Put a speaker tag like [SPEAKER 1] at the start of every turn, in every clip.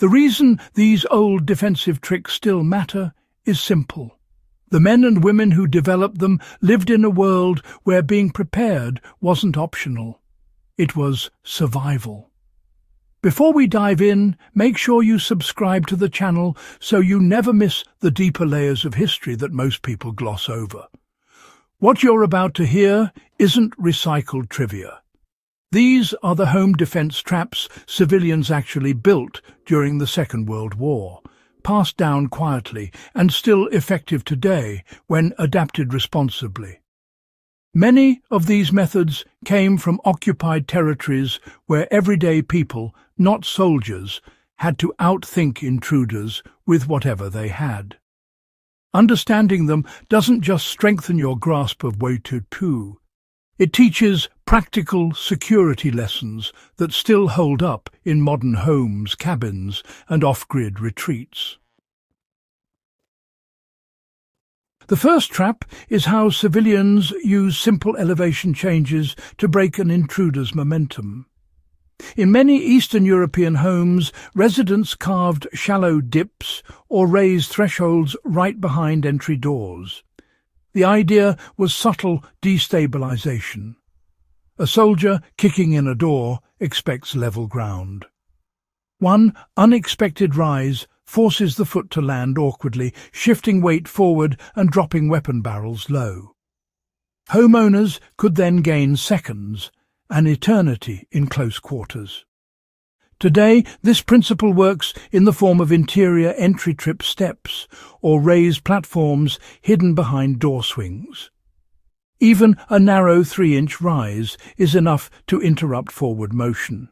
[SPEAKER 1] The reason these old defensive tricks still matter is simple. The men and women who developed them lived in a world where being prepared wasn't optional. It was survival. Before we dive in, make sure you subscribe to the channel so you never miss the deeper layers of history that most people gloss over. What you're about to hear isn't recycled trivia. These are the home defense traps civilians actually built during the Second World War, passed down quietly and still effective today when adapted responsibly. Many of these methods came from occupied territories where everyday people, not soldiers, had to outthink intruders with whatever they had. Understanding them doesn't just strengthen your grasp of WWII. It teaches practical security lessons that still hold up in modern homes, cabins, and off-grid retreats. The first trap is how civilians use simple elevation changes to break an intruder's momentum. In many Eastern European homes, residents carved shallow dips or raised thresholds right behind entry doors. The idea was subtle destabilization. A soldier kicking in a door expects level ground. One unexpected rise forces the foot to land awkwardly, shifting weight forward and dropping weapon barrels low. Homeowners could then gain seconds, an eternity in close quarters. Today, this principle works in the form of interior entry trip steps or raised platforms hidden behind door swings. Even a narrow 3-inch rise is enough to interrupt forward motion.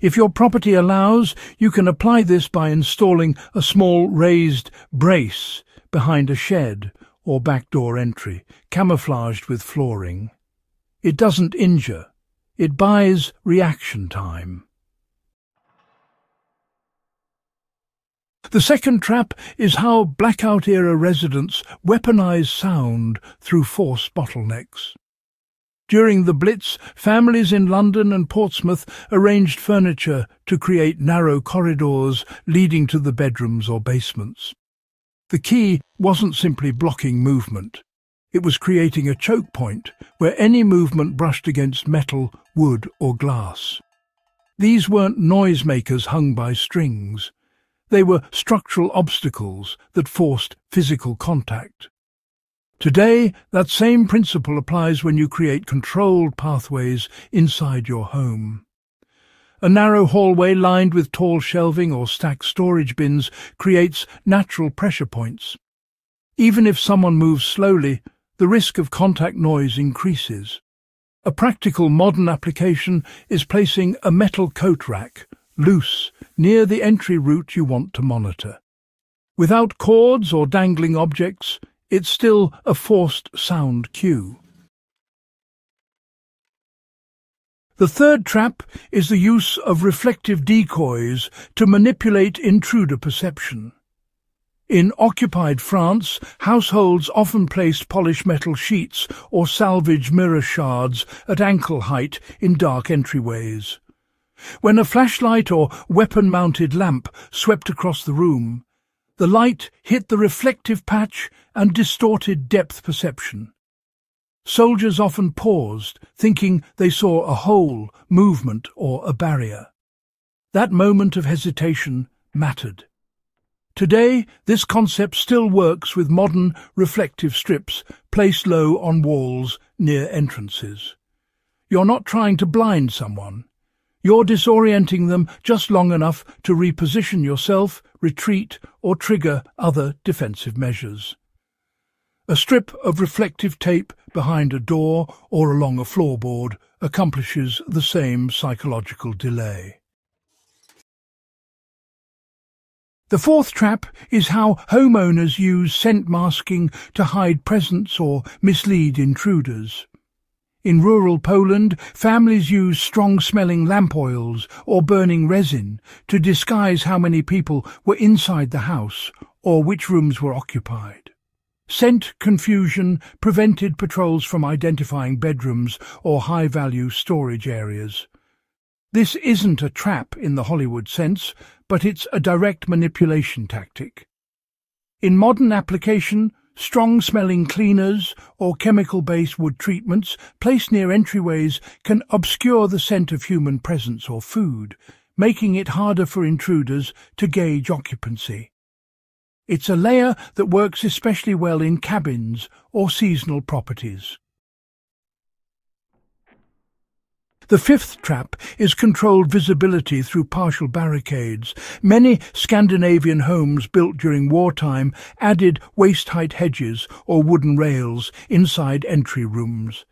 [SPEAKER 1] If your property allows, you can apply this by installing a small raised brace behind a shed or back door entry, camouflaged with flooring. It doesn't injure, it buys reaction time. The second trap is how blackout-era residents weaponize sound through force bottlenecks. During the Blitz, families in London and Portsmouth arranged furniture to create narrow corridors leading to the bedrooms or basements. The key wasn't simply blocking movement. It was creating a choke point where any movement brushed against metal, wood or glass. These weren't noisemakers hung by strings. They were structural obstacles that forced physical contact. Today, that same principle applies when you create controlled pathways inside your home. A narrow hallway lined with tall shelving or stacked storage bins creates natural pressure points. Even if someone moves slowly, the risk of contact noise increases. A practical modern application is placing a metal coat rack, loose, near the entry route you want to monitor. Without cords or dangling objects, it's still a forced sound cue. The third trap is the use of reflective decoys to manipulate intruder perception. In occupied France, households often placed polished metal sheets or salvaged mirror shards at ankle height in dark entryways. When a flashlight or weapon-mounted lamp swept across the room, the light hit the reflective patch and distorted depth perception. Soldiers often paused, thinking they saw a hole, movement, or a barrier. That moment of hesitation mattered. Today, this concept still works with modern reflective strips placed low on walls near entrances. You're not trying to blind someone. You're disorienting them just long enough to reposition yourself, retreat, or trigger other defensive measures. A strip of reflective tape behind a door or along a floorboard accomplishes the same psychological delay. The fourth trap is how homeowners use scent masking to hide presence or mislead intruders. In rural Poland, families use strong-smelling lamp oils or burning resin to disguise how many people were inside the house or which rooms were occupied. Scent confusion prevented patrols from identifying bedrooms or high-value storage areas. This isn't a trap in the Hollywood sense, but it's a direct manipulation tactic. In modern application, strong-smelling cleaners or chemical-based wood treatments placed near entryways can obscure the scent of human presence or food, making it harder for intruders to gauge occupancy. It's a layer that works especially well in cabins or seasonal properties. The fifth trap is controlled visibility through partial barricades. Many Scandinavian homes built during wartime added waist-height hedges or wooden rails inside entry rooms.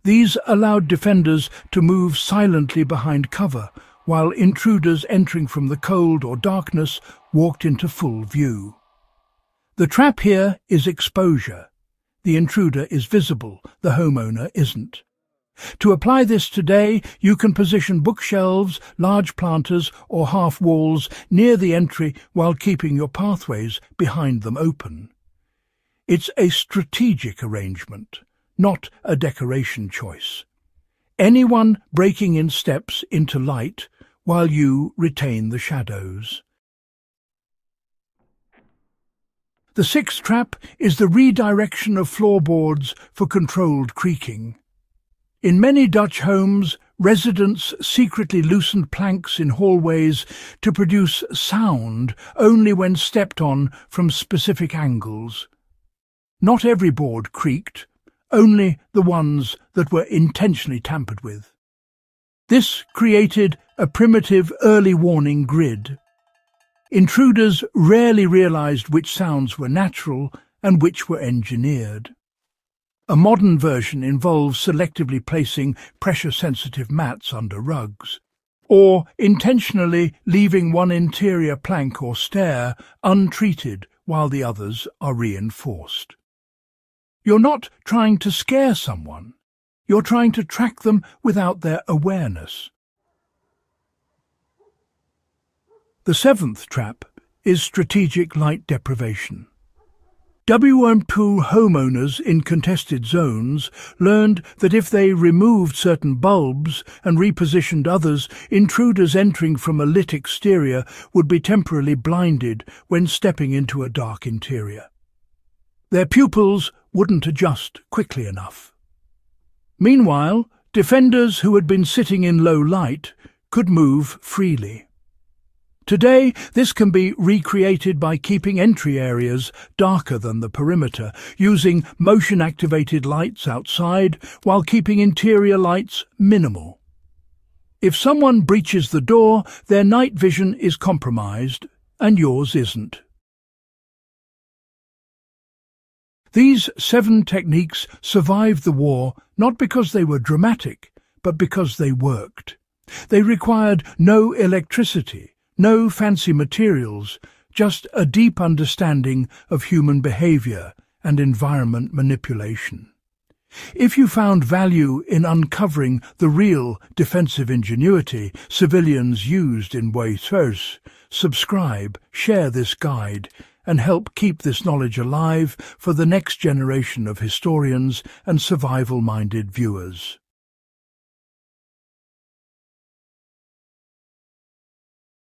[SPEAKER 1] These allowed defenders to move silently behind cover, while intruders entering from the cold or darkness walked into full view. The trap here is exposure. The intruder is visible, the homeowner isn't. To apply this today, you can position bookshelves, large planters or half walls near the entry while keeping your pathways behind them open. It's a strategic arrangement, not a decoration choice. Anyone breaking in steps into light while you retain the shadows. The sixth trap is the redirection of floorboards for controlled creaking. In many Dutch homes, residents secretly loosened planks in hallways to produce sound only when stepped on from specific angles. Not every board creaked, only the ones that were intentionally tampered with. This created a primitive early warning grid. Intruders rarely realized which sounds were natural and which were engineered. A modern version involves selectively placing pressure-sensitive mats under rugs, or intentionally leaving one interior plank or stair untreated while the others are reinforced. You're not trying to scare someone, you're trying to track them without their awareness. The seventh trap is strategic light deprivation. WWII homeowners in contested zones learned that if they removed certain bulbs and repositioned others, intruders entering from a lit exterior would be temporarily blinded when stepping into a dark interior. Their pupils wouldn't adjust quickly enough. Meanwhile, defenders who had been sitting in low light could move freely. Today, this can be recreated by keeping entry areas darker than the perimeter, using motion-activated lights outside while keeping interior lights minimal. If someone breaches the door, their night vision is compromised, and yours isn't. These 7 techniques survived the war not because they were dramatic, but because they worked. They required no electricity, no fancy materials, just a deep understanding of human behavior and environment manipulation. If you found value in uncovering the real defensive ingenuity civilians used in wartime, subscribe, share this guide, and help keep this knowledge alive for the next generation of historians and survival-minded viewers.